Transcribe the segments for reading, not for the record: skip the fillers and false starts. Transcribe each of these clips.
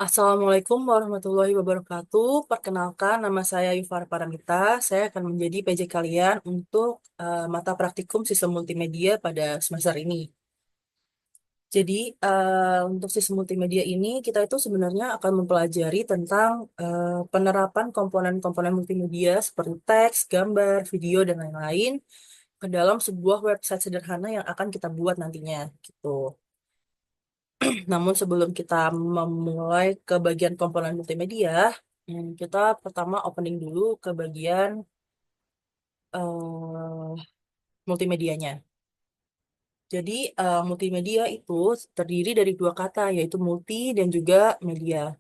Assalamualaikum warahmatullahi wabarakatuh. Perkenalkan, nama saya Yufar Paramita. Saya akan menjadi PJ kalian untuk mata praktikum sistem multimedia pada semester ini. Jadi, untuk sistem multimedia ini, kita itu sebenarnya akan mempelajari tentang penerapan komponen-komponen multimedia seperti teks, gambar, video, dan lain-lain ke dalam sebuah website sederhana yang akan kita buat nantinya, gitu. Namun sebelum kita memulai ke bagian komponen multimedia, kita pertama opening dulu ke bagian multimedianya. Jadi multimedia itu terdiri dari dua kata, yaitu multi dan juga media.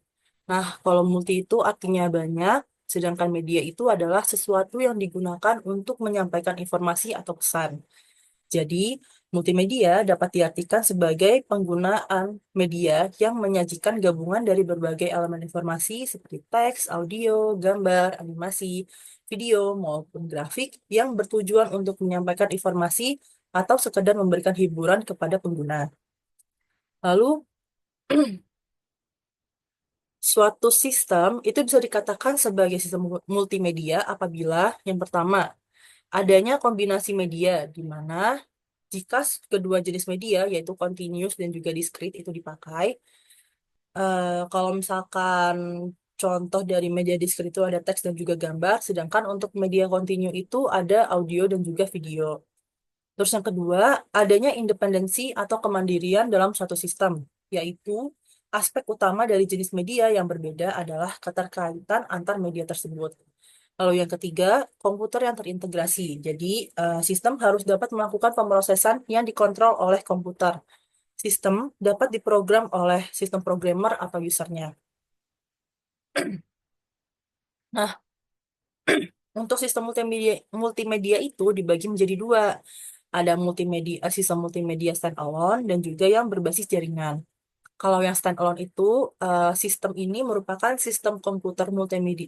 Nah, kalau multi itu artinya banyak, sedangkan media itu adalah sesuatu yang digunakan untuk menyampaikan informasi atau pesan. Jadi, multimedia dapat diartikan sebagai penggunaan media yang menyajikan gabungan dari berbagai elemen informasi seperti teks, audio, gambar, animasi, video, maupun grafik yang bertujuan untuk menyampaikan informasi atau sekedar memberikan hiburan kepada pengguna. Lalu, suatu sistem itu bisa dikatakan sebagai sistem multimedia apabila yang pertama, adanya kombinasi media di mana jika kedua jenis media, yaitu continuous dan juga discrete, itu dipakai, kalau misalkan contoh dari media discrete itu ada teks dan juga gambar, sedangkan untuk media continue itu ada audio dan juga video. Terus yang kedua, adanya independensi atau kemandirian dalam suatu sistem, yaitu aspek utama dari jenis media yang berbeda adalah keterkaitan antar media tersebut. Lalu yang ketiga, komputer yang terintegrasi. Jadi, sistem harus dapat melakukan pemrosesan yang dikontrol oleh komputer. Sistem dapat diprogram oleh sistem programmer atau usernya. Nah, untuk sistem multimedia, multimedia itu dibagi menjadi dua. Ada multimedia, sistem multimedia standalone dan juga yang berbasis jaringan. Kalau yang standalone itu, sistem ini merupakan sistem komputer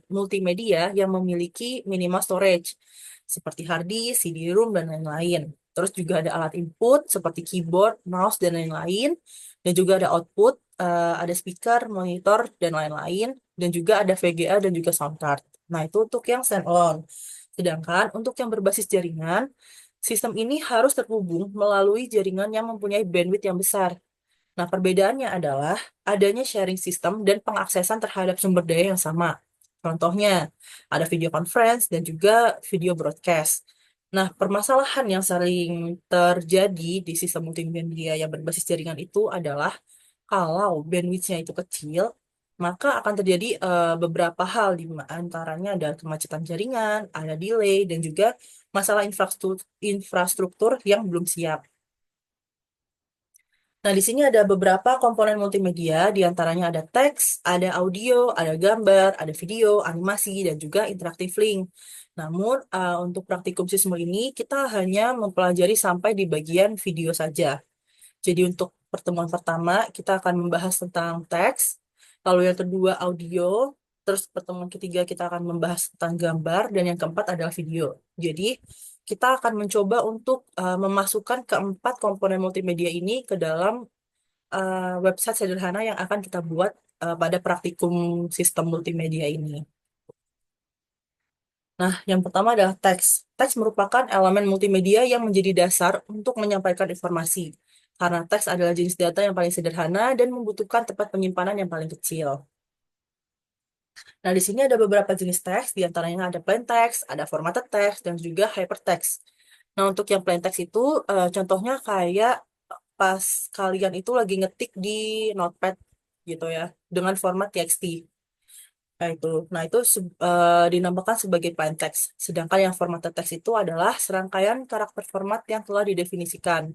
multimedia yang memiliki minimal storage, seperti hard disk, CD-ROM, dan lain-lain. Terus juga ada alat input, seperti keyboard, mouse, dan lain-lain. Dan juga ada output, ada speaker, monitor, dan lain-lain. Dan juga ada VGA dan juga sound card. Nah, itu untuk yang standalone. Sedangkan untuk yang berbasis jaringan, sistem ini harus terhubung melalui jaringan yang mempunyai bandwidth yang besar. Nah, perbedaannya adalah adanya sharing system dan pengaksesan terhadap sumber daya yang sama. Contohnya, ada video conference dan juga video broadcast. Nah, permasalahan yang sering terjadi di sistem multimedia yang berbasis jaringan itu adalah kalau bandwidth-nya itu kecil, maka akan terjadi beberapa hal di antaranya ada kemacetan jaringan, ada delay, dan juga masalah infrastruktur yang belum siap. Nah, di sini ada beberapa komponen multimedia, di antaranya ada teks, ada audio, ada gambar, ada video, animasi, dan juga interactive link. Namun, untuk praktikum siswa ini, kita hanya mempelajari sampai di bagian video saja. Jadi, untuk pertemuan pertama, kita akan membahas tentang teks, lalu yang kedua audio, terus pertemuan ketiga kita akan membahas tentang gambar, dan yang keempat adalah video. Jadi, kita akan mencoba untuk memasukkan keempat komponen multimedia ini ke dalam website sederhana yang akan kita buat pada praktikum sistem multimedia ini. Nah, yang pertama adalah teks. Teks merupakan elemen multimedia yang menjadi dasar untuk menyampaikan informasi. Karena teks adalah jenis data yang paling sederhana dan membutuhkan tempat penyimpanan yang paling kecil. Nah, di sini ada beberapa jenis teks, di antaranya ada plain text, ada formatted text, dan juga hypertext. Nah, untuk yang plain text itu, contohnya kayak pas kalian itu lagi ngetik di Notepad gitu ya, dengan format TXT. Nah, itu dinamakan sebagai plain text. Sedangkan yang formatted text itu adalah serangkaian karakter format yang telah didefinisikan.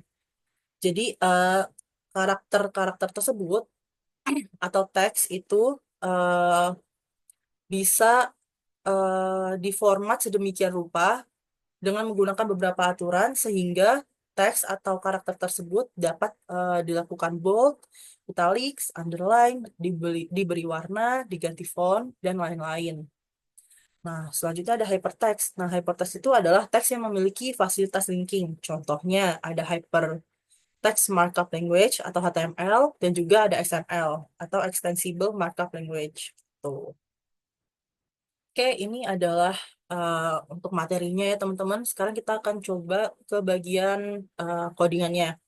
Jadi, karakter-karakter tersebut atau teks itu eh, bisa diformat sedemikian rupa dengan menggunakan beberapa aturan sehingga teks atau karakter tersebut dapat dilakukan bold, italics, underline, diberi warna, diganti font, dan lain-lain. Nah, selanjutnya ada hypertext. Nah, hypertext itu adalah teks yang memiliki fasilitas linking. Contohnya ada hyperlink Text Markup Language atau HTML, dan juga ada XML atau Extensible Markup Language. Tuh. Oke, ini adalah untuk materinya ya teman-teman. Sekarang kita akan coba ke bagian codingannya.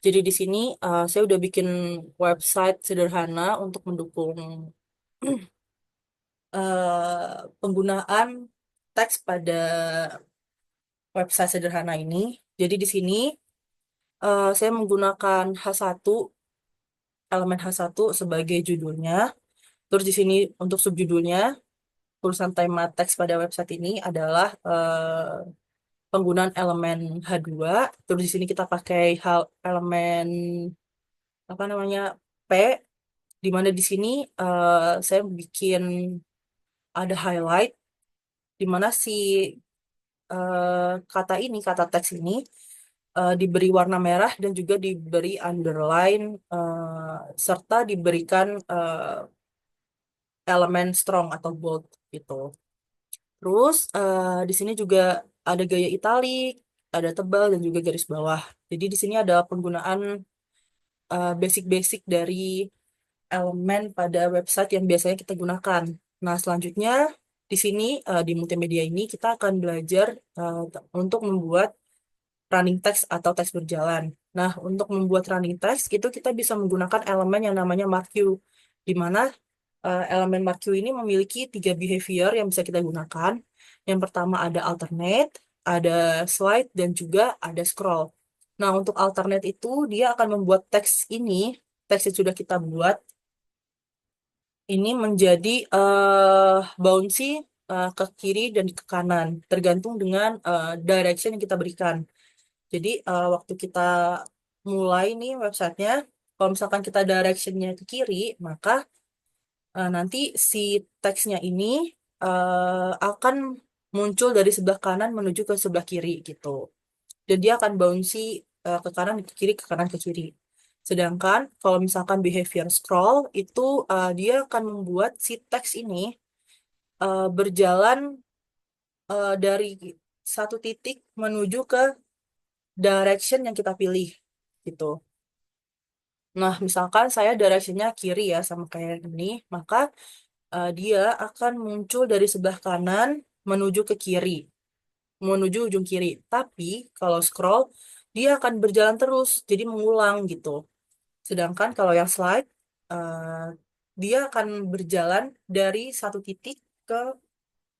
Jadi di sini saya udah bikin website sederhana untuk mendukung penggunaan teks pada website sederhana ini. Jadi di sini saya menggunakan H1, elemen H1 sebagai judulnya. Terus di sini untuk subjudulnya, tulisan tema teks pada website ini adalah penggunaan elemen H2. Terus di sini kita pakai hal elemen apa namanya P, di mana di sini saya bikin ada highlight, di mana si kata ini, kata teks ini diberi warna merah dan juga diberi underline serta diberikan elemen strong atau bold gitu. Terus di sini juga ada gaya italik, ada tebal dan juga garis bawah. Jadi di sini ada penggunaan basic-basic dari elemen pada website yang biasanya kita gunakan. Nah, selanjutnya di sini di multimedia ini kita akan belajar untuk membuat running text atau teks berjalan. Nah, untuk membuat running text itu kita bisa menggunakan elemen yang namanya marquee, di mana elemen marquee ini memiliki 3 behavior yang bisa kita gunakan. Yang pertama ada alternate, ada slide, dan juga ada scroll. Nah, untuk alternate itu dia akan membuat teks ini, teks yang sudah kita buat, ini menjadi bouncy ke kiri dan ke kanan, tergantung dengan direction yang kita berikan. Jadi waktu kita mulai nih websitenya, kalau misalkan kita directionnya ke kiri, maka nanti si teksnya ini akan muncul dari sebelah kanan menuju ke sebelah kiri gitu. Dan dia akan bouncy ke kanan, ke kiri, ke kanan, ke kiri. Sedangkan kalau misalkan behavior scroll, itu dia akan membuat si teks ini berjalan dari satu titik menuju ke direction yang kita pilih gitu. Nah, misalkan saya directionnya kiri ya, sama kayak ini, maka dia akan muncul dari sebelah kanan menuju ke kiri, menuju ujung kiri. Tapi kalau scroll, dia akan berjalan terus, jadi mengulang gitu. Sedangkan kalau yang slide, dia akan berjalan dari satu titik ke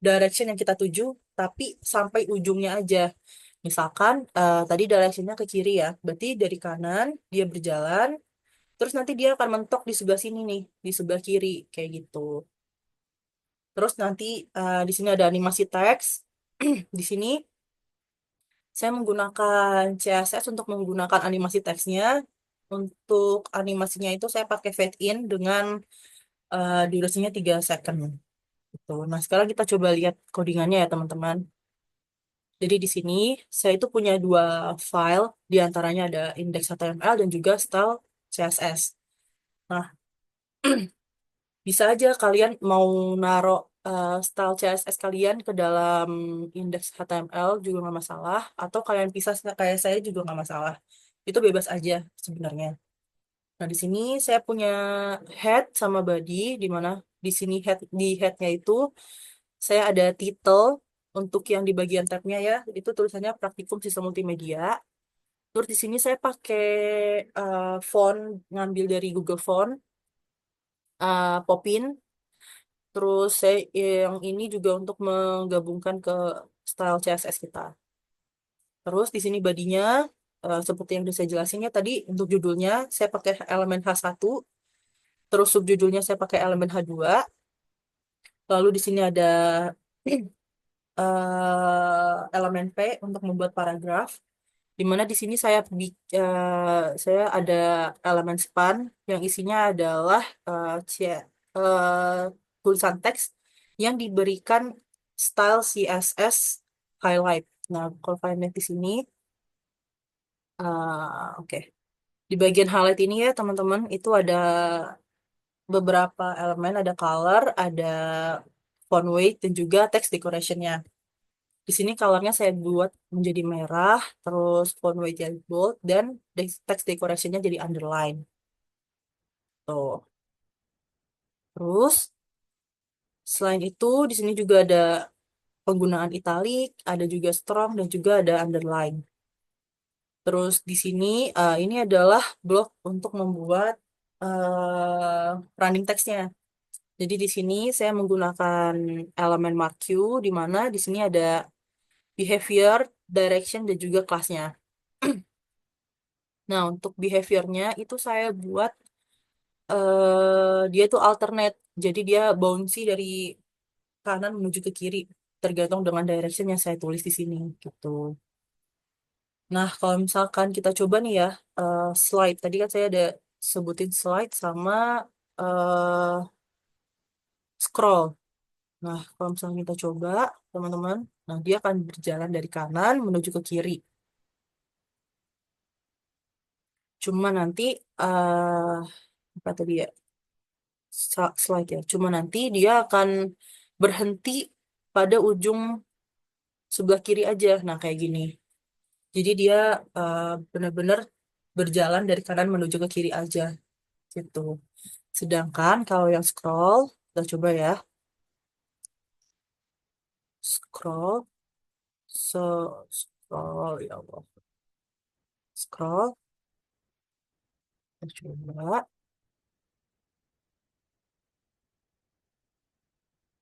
direction yang kita tuju, tapi sampai ujungnya aja. Misalkan tadi directionnya ke kiri ya, berarti dari kanan dia berjalan, terus nanti dia akan mentok di sebelah sini nih, di sebelah kiri, kayak gitu. Terus nanti di sini ada animasi teks. Di sini saya menggunakan CSS untuk menggunakan animasi teksnya. Untuk animasinya itu saya pakai fade in dengan durasinya 3 second. Gitu. Nah, sekarang kita coba lihat codingannya ya, teman-teman. Jadi di sini saya itu punya 2 file, di antaranya ada index.html dan juga style CSS. Nah, bisa aja kalian mau naruh style CSS kalian ke dalam index HTML juga nggak masalah, atau kalian pisah kayak saya juga nggak masalah. Itu bebas aja sebenarnya. Nah, di sini saya punya head sama body, di mana di sini di headnya itu saya ada title untuk yang di bagian tabnya ya, itu tulisannya Praktikum Sistem Multimedia. Terus di sini saya pakai font, ngambil dari Google Font, Popin. Terus saya yang ini juga untuk menggabungkan ke style CSS kita. Terus di sini badinya seperti yang udah saya jelasin ya tadi, untuk judulnya saya pakai elemen H1, terus subjudulnya saya pakai elemen H2. Lalu di sini ada elemen P untuk membuat paragraf. Di mana di sini saya ada elemen span yang isinya adalah tulisan teks yang diberikan style CSS highlight. Nah, kalau kalian lihat di sini, oke. Di bagian highlight ini ya teman-teman, itu ada beberapa elemen, ada color, ada font weight, dan juga text decoration-nya. Di sini colornya saya buat menjadi merah, terus font weight jadi bold, dan text decorationnya jadi underline. Tuh. Terus selain itu di sini juga ada penggunaan italic, ada juga strong dan juga ada underline. Terus di sini ini adalah blok untuk membuat running text-nya. Jadi di sini saya menggunakan elemen marque di mana di sini ada behavior, direction dan juga kelasnya. Nah, untuk behaviornya itu saya buat dia tuh alternate. Jadi dia bouncy dari kanan menuju ke kiri tergantung dengan direction yang saya tulis di sini gitu. Nah, kalau misalkan kita coba nih ya, slide. Tadi kan saya ada sebutin slide sama eh, scroll. Nah, kalau misalnya kita coba, teman-teman, nah dia akan berjalan dari kanan menuju ke kiri. Cuma nanti, apa tadi ya, slide ya. Cuma nanti dia akan berhenti pada ujung sebelah kiri aja. Nah, kayak gini. Jadi dia eh, benar-benar berjalan dari kanan menuju ke kiri aja gitu. Sedangkan kalau yang scroll, kita coba ya. Scroll, scroll ya Allah. Scroll, kita coba.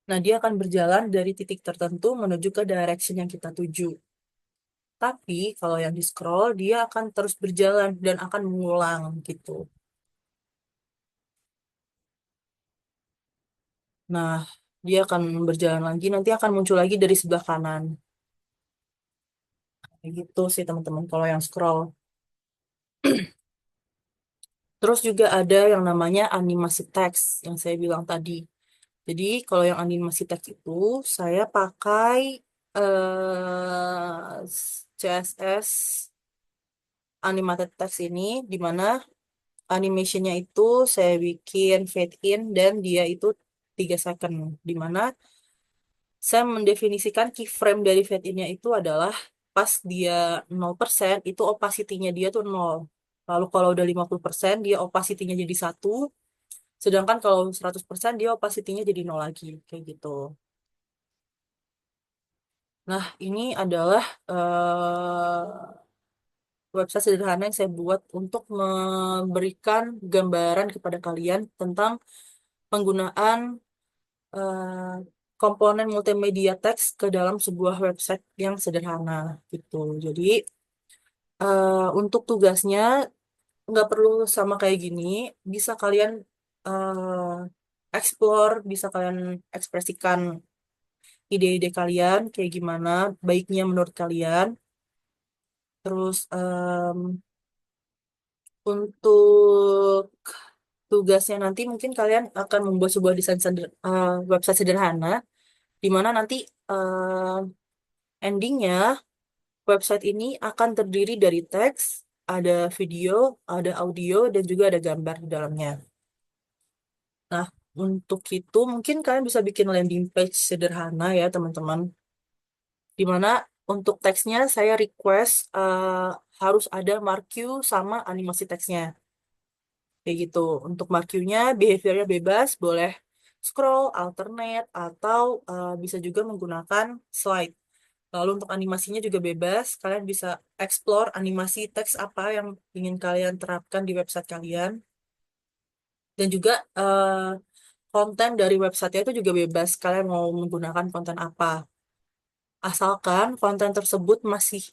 Nah, dia akan berjalan dari titik tertentu menuju ke direction yang kita tuju. Tapi kalau yang di scroll, dia akan terus berjalan dan akan mengulang gitu. Nah, dia akan berjalan lagi, nanti akan muncul lagi dari sebelah kanan. Kayak gitu sih teman-teman kalau yang scroll. Terus juga ada yang namanya animasi teks yang saya bilang tadi. Jadi kalau yang animasi teks itu saya pakai CSS animated text ini di mana animationnya itu saya bikin fade in dan dia itu 3 second. Di mana saya mendefinisikan keyframe dari fade in-nya itu adalah pas dia 0% itu opacity-nya dia tuh 0. Lalu kalau udah 50% dia opacity-nya jadi 1. Sedangkan kalau 100% dia opacity-nya jadi 0 lagi. Kayak gitu. Nah, ini adalah website sederhana yang saya buat untuk memberikan gambaran kepada kalian tentang penggunaan eh, komponen multimedia teks ke dalam sebuah website yang sederhana gitu. Jadi untuk tugasnya nggak perlu sama kayak gini, bisa kalian explore, bisa kalian ekspresikan ide-ide kalian kayak gimana baiknya menurut kalian. Terus untuk tugasnya nanti mungkin kalian akan membuat sebuah desain website sederhana di mana nanti endingnya website ini akan terdiri dari teks, ada video, ada audio, dan juga ada gambar di dalamnya. Nah, untuk itu mungkin kalian bisa bikin landing page sederhana ya teman-teman, di mana untuk teksnya saya request harus ada marque sama animasi teksnya. Kayak gitu. Untuk marquee-nya, behaviornya bebas, boleh scroll, alternate, atau bisa juga menggunakan slide. Lalu untuk animasinya juga bebas, kalian bisa explore animasi teks apa yang ingin kalian terapkan di website kalian. Dan juga konten dari website itu juga bebas, kalian mau menggunakan konten apa. Asalkan konten tersebut masih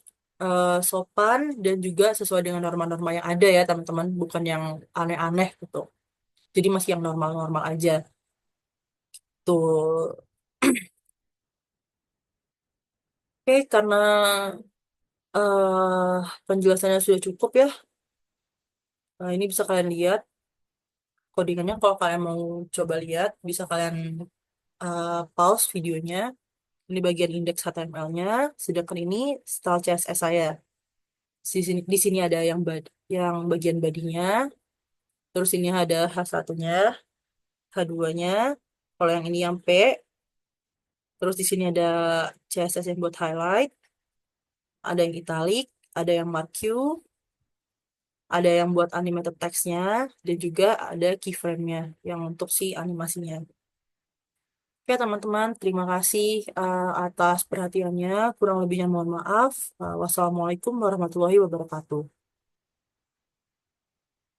sopan dan juga sesuai dengan norma-norma yang ada ya teman-teman, bukan yang aneh-aneh gitu. Jadi masih yang normal-normal aja. Tuh. Oke, karena penjelasannya sudah cukup ya. Nah, ini bisa kalian lihat codingannya. Kalau kalian mau coba lihat, bisa kalian pause videonya. Ini bagian indeks HTML-nya. Sedangkan ini style CSS saya. Di sini ada yang bagian badinya. Terus ini ada H1-nya, H2-nya. Kalau yang ini yang P, Terus di sini ada CSS yang buat highlight, ada yang italic, ada yang marquee, ada yang buat animated text-nya, dan juga ada keyframe-nya yang untuk si animasinya. Oke, teman-teman, terima kasih atas perhatiannya. Kurang lebihnya mohon maaf. Wassalamualaikum warahmatullahi wabarakatuh.